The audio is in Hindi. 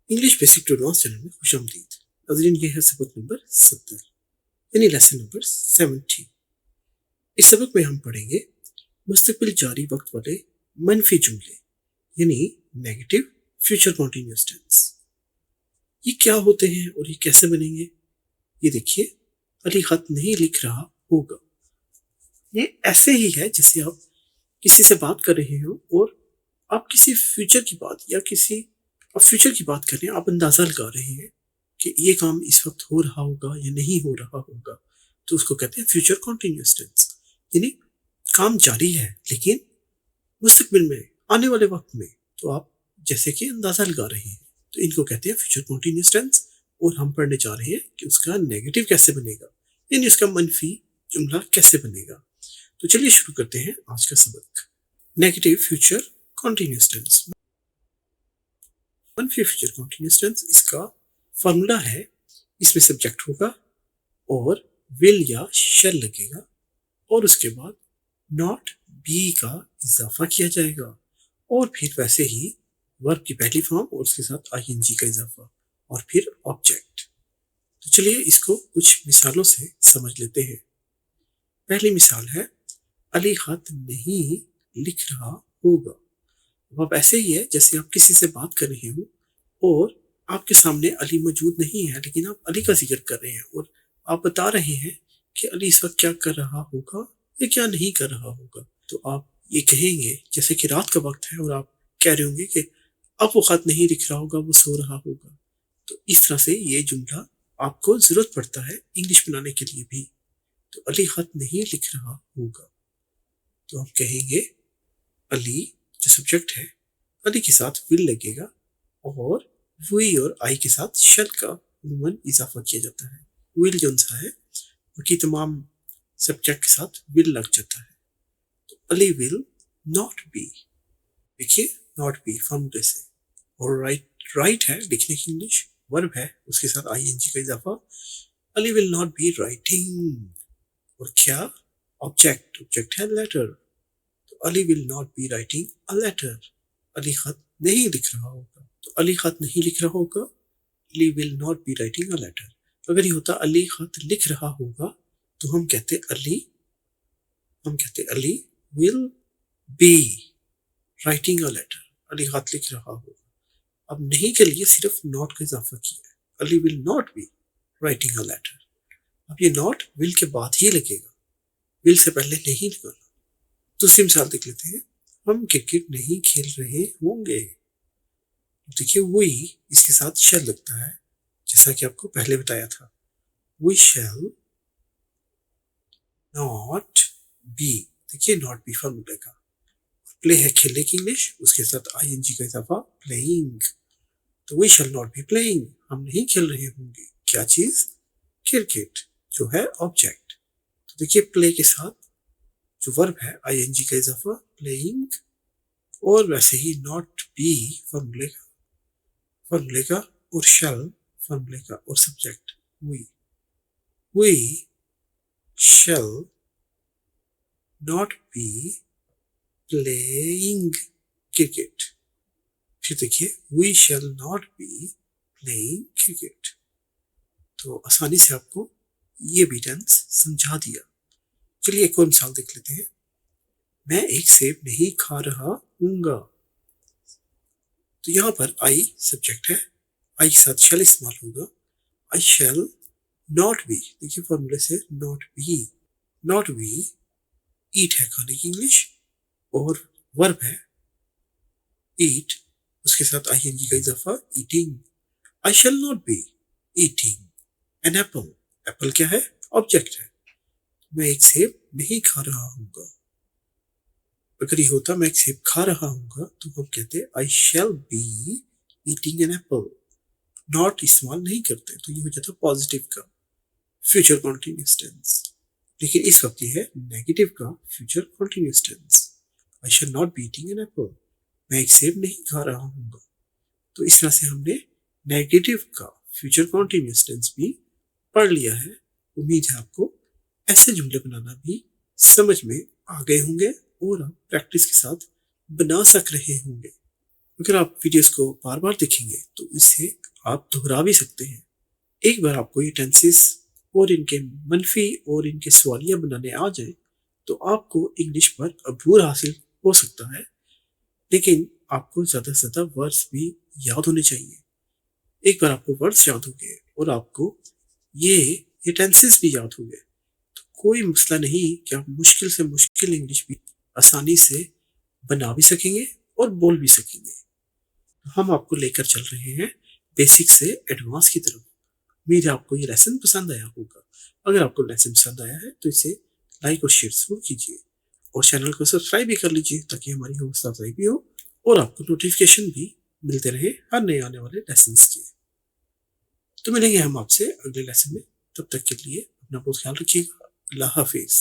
English basic to advance channel में खुशामदीद। नाज़रीन, ये है सबक नंबर 70 यानी लेसन नंबर 70। इस सबक में हम पढ़ेंगे मुस्तकबिल जारी वक्त वाले मनफी जुमले यानी नेगेटिव फ्यूचर कॉन्टिन्यूअस टेंस। ये क्या होते हैं और ये कैसे बनेंगे, ये देखिए। अली खत नहीं लिख रहा होगा। ये ऐसे ही है जैसे आप किसी से बात कर रहे हो और आप किसी फ्यूचर की बात या किसी आप फ्यूचर की बात कर रहे हैं, आप अंदाजा लगा रहे हैं कि ये काम इस वक्त हो रहा होगा या नहीं हो रहा होगा, तो उसको कहते हैं फ्यूचर कॉन्टिन्यूअस टेंस। यानी काम जारी है लेकिन मुस्तकबिल में आने वाले वक्त में तो आप जैसे कि अंदाजा लगा रहे हैं, तो इनको कहते हैं फ्यूचर कॉन्टिन्यूअस टेंस। और हम पढ़ने जा रहे हैं कि उसका नेगेटिव कैसे बनेगा, यानी उसका मनफी जुमला कैसे बनेगा। तो चलिए शुरू करते हैं आज का सबक। Negative future continuous tense. मनफी फ्यूचर कॉन्टिन्यूअस टेंस, इसका फॉर्मूला है, इसमें सब्जेक्ट होगा और विल या शैल लगेगा और उसके बाद नॉट बी का इजाफा किया जाएगा और फिर वैसे ही वर्ब की पहली फॉर्म और उसके साथ आईएनजी का इजाफा और फिर ऑब्जेक्ट। तो चलिए इसको कुछ मिसालों से समझ लेते हैं। पहली मिसाल है, अली खत नहीं लिख रहा होगा। अब ऐसे ही है जैसे आप किसी से बात कर रहे हो और आपके सामने अली मौजूद नहीं है, लेकिन आप अली का जिक्र कर रहे हैं और आप बता रहे हैं कि अली इस वक्त क्या कर रहा होगा या क्या नहीं कर रहा होगा। तो आप ये कहेंगे जैसे कि रात का वक्त है और आप कह रहे होंगे कि अब वो खत नहीं लिख रहा होगा, वो सो रहा होगा। तो इस तरह से ये जुमला आपको जरूरत पड़ता है इंग्लिश बनाने के लिए भी। तो अली खत नहीं लिख रहा होगा, तो हम कहेंगे अली, जो सब्जेक्ट है, अली के साथ विल लगेगा और वी और आई के साथ शल का उमूमन इजाफा किया जाता है। विल जो सा है उनकी तमाम सब्जेक्ट के साथ विल लग जाता है। तो अली विल नॉट बी, देखिए नॉट बी फॉर्मूले से। और राइट है लिखने की इंग्लिश, वर्ब है उसके साथ आईएनजी का इजाफा। Ali will not be writing, और क्या ऑब्जेक्ट है लेटर। तो Ali will not be writing a letter, Ali खत नहीं लिख रहा होगा। तो अली खत नहीं लिख रहा होगा, Ali will not be writing a letter. अगर ये होता अली खत लिख रहा होगा तो हम कहते Ali will be writing a letter, Ali खत लिख रहा होगा। अब नहीं के लिए सिर्फ नॉट का इजाफा किया है, Ali will not be writing a letter. अब ये नॉट विल के बाद ही लगेगा, विल से पहले नहीं लगाना। दूसरी मिसाल देख लेते हैं, हम क्रिकेट नहीं खेल रहे होंगे। देखिए वही इसके साथ शैल लगता है, जैसा कि आपको पहले बताया था। वी शैल नॉट बी, देखिए नॉट बी फॉर्मूले का। प्ले है खेलने की इंग्लिश, उसके साथ आईएनजी का इजाफा प्लेइंग। तो we shall not be playing, हम नहीं खेल रहे होंगे क्या चीज, क्रिकेट, जो है ऑब्जेक्ट। तो देखिए प्ले के साथ जो वर्ब है आईएनजी का इजाफा प्लेइंग और वैसे ही नॉट बी फॉर्मूले का और शैल फॉर्मूले का और subject we shall not be playing cricket. फिर देखिए we shall not be playing cricket. तो आसानी से आपको ये भी टेंस समझा दिया। चलिए एक और मिसाल देख लेते हैं। मैं एक सेब नहीं खा रहा हूँगा। तो यहाँ पर आई सब्जेक्ट है, आई के साथ शैल इस्तेमाल होगा। आई शैल नॉट बी, देखिए फॉर्मूले से नॉट बी ईट है खाने की इंग्लिश और वर्ब है ईट, उसके साथ आईएनजी का इजाफा eating. I shall not be eating an Apple, Apple क्या है, ऑब्जेक्ट है। मैं एक सेब नहीं खा रहा हूँगा। अगर ये होता मैं एक सेब खा रहा हूँगा तो हम कहते I shall be eating an apple. Not इस्तेमाल नहीं करते तो ये हो जाता पॉजिटिव का फ्यूचर कॉन्टिन्यूअस टेंस, लेकिन इस वक्त ये है नेगेटिव का future continuous tense. I shall not be eating an apple, मैं एक सेब नहीं खा रहा हूँगा। तो इस तरह से हमने नेगेटिव का फ्यूचर कॉन्टिन्यूअस टेंस भी पढ़ लिया है। उम्मीद है आपको ऐसे जुमले बनाना भी समझ में आ गए होंगे और आप प्रैक्टिस के साथ बना सक रहे होंगे। अगर आप वीडियोस को बार बार देखेंगे तो इससे आप दोहरा भी सकते हैं। एक बार आपको ये टेंसेस और इनके मनफी और इनके सवालिया बनाने आ जाए तो आपको इंग्लिश पर अबूर हासिल हो सकता है, लेकिन आपको ज़्यादा से ज़्यादा वर्ड्स भी याद होने चाहिए। एक बार आपको वर्ड्स याद हो गए और आपको ये टेंसेस भी याद हो गए तो कोई मसला नहीं कि आप मुश्किल से मुश्किल इंग्लिश भी आसानी से बना भी सकेंगे और बोल भी सकेंगे। हम आपको लेकर चल रहे हैं बेसिक से एडवांस की तरफ। उम्मीद है आपको ये लेसन पसंद आया होगा। अगर आपको लेसन पसंद आया है तो इसे लाइक और शेयर जरूर कीजिए और चैनल को सब्सक्राइब भी कर लीजिए ताकि हमारी हौसला अफजाई भी हो और आपको नोटिफिकेशन भी मिलते रहे हर नए आने वाले लेसन के। तो मिलेंगे हम आपसे अगले लेसन में, तब तक के लिए अपना बहुत ख्याल रखिएगा। अल्लाह हाफिज।